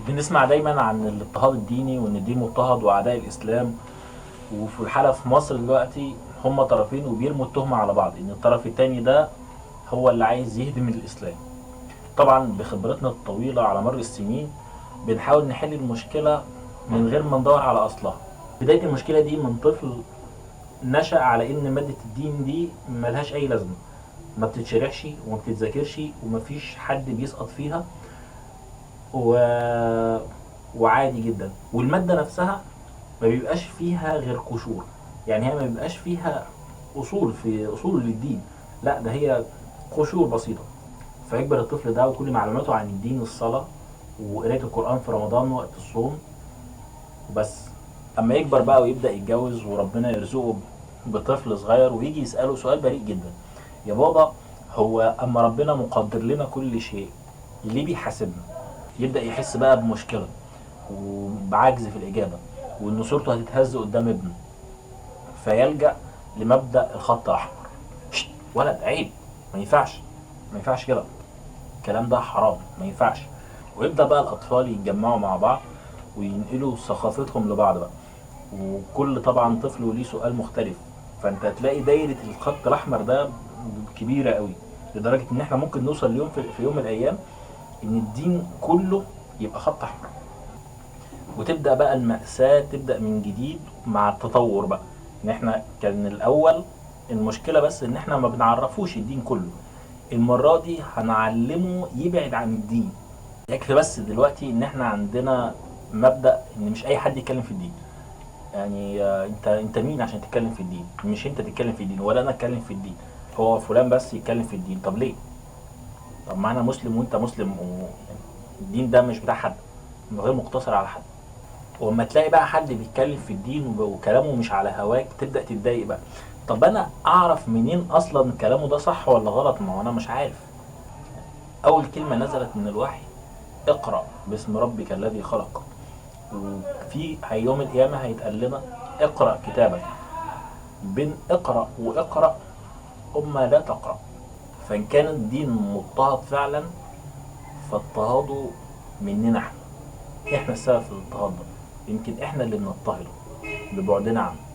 بنسمع دايما عن الاضطهاد الديني وان الدين مضطهد واعداء الاسلام. وفي الحالة في مصر دلوقتي هما طرفين وبيرموا التهمة على بعض ان الطرف التاني ده هو اللي عايز يهدم الاسلام. طبعا بخبرتنا الطويلة على مر السنين بنحاول نحل المشكلة من غير ما ندور على اصلها. بداية المشكلة دي من طفل نشأ على ان مادة الدين دي ملهاش اي لازمة، ما بتتشرحش وما بتتذاكرش ومفيش حد بيسقط فيها و... وعادي جدا. والمادة نفسها ما بيبقاش فيها غير قشور، يعني هي ما بيبقاش فيها اصول للدين، لا ده هي قشور بسيطة. فيكبر الطفل ده وكل معلوماته عن الدين الصلاة وقراية القرآن في رمضان وقت الصوم وبس. اما يكبر بقى ويبدأ يتجوز وربنا يرزقه بطفل صغير ويجي يسأله سؤال بريء جدا: يا بابا، هو اما ربنا مقدر لنا كل شيء ليه بيحاسبنا؟ يبدأ يحس بقى بمشكلة وبعجز في الإجابة وإن صورته هتتهز قدام ابنه، فيلجأ لمبدأ الخط الأحمر: شت ولد عيب، ما ينفعش، ما ينفعش كده، الكلام ده حرام، ما ينفعش. ويبدأ بقى الأطفال يتجمعوا مع بعض وينقلوا ثقافتهم لبعض بقى، وكل طبعا طفل وليه سؤال مختلف. فانت هتلاقي دايرة الخط الأحمر ده كبيرة قوي، لدرجة ان احنا ممكن نوصل اليوم في يوم من الأيام ان الدين كله يبقى خط أحمر. وتبدأ بقى المأساة تبدأ من جديد مع التطور بقى. ان احنا كان الاول المشكلة بس ان احنا ما بنعرفوش الدين كله، المرة دي هنعلمه يبعد عن الدين. يكفي بس دلوقتي ان احنا عندنا مبدأ ان مش اي حد يتكلم في الدين. يعني انت مين عشان تتكلم في الدين؟ مش انت تتكلم في الدين ولا انا اتكلم في الدين، هو فلان بس يتكلم في الدين. طب ليه؟ طب ما انا مسلم وانت مسلم يعني الدين ده مش بتاع حد، غير مقتصر على حد. واما تلاقي بقى حد بيتكلم في الدين وكلامه مش على هواك تبدأ تتضايق بقى. طب انا اعرف منين اصلا كلامه ده صح ولا غلط؟ ما هو انا مش عارف. اول كلمة نزلت من الوحي: اقرأ باسم ربك الذي خلق. وفي يوم القيامة هيتقال لنا: اقرأ كتابك. بين اقرأ واقرأ أمة لا تقرأ. فإن كان الدين مضطهد فعلا فاضطهاده مننا احنا السبب في الاضطهاد ده. يمكن احنا اللي بنضطهده ببعدنا عنه.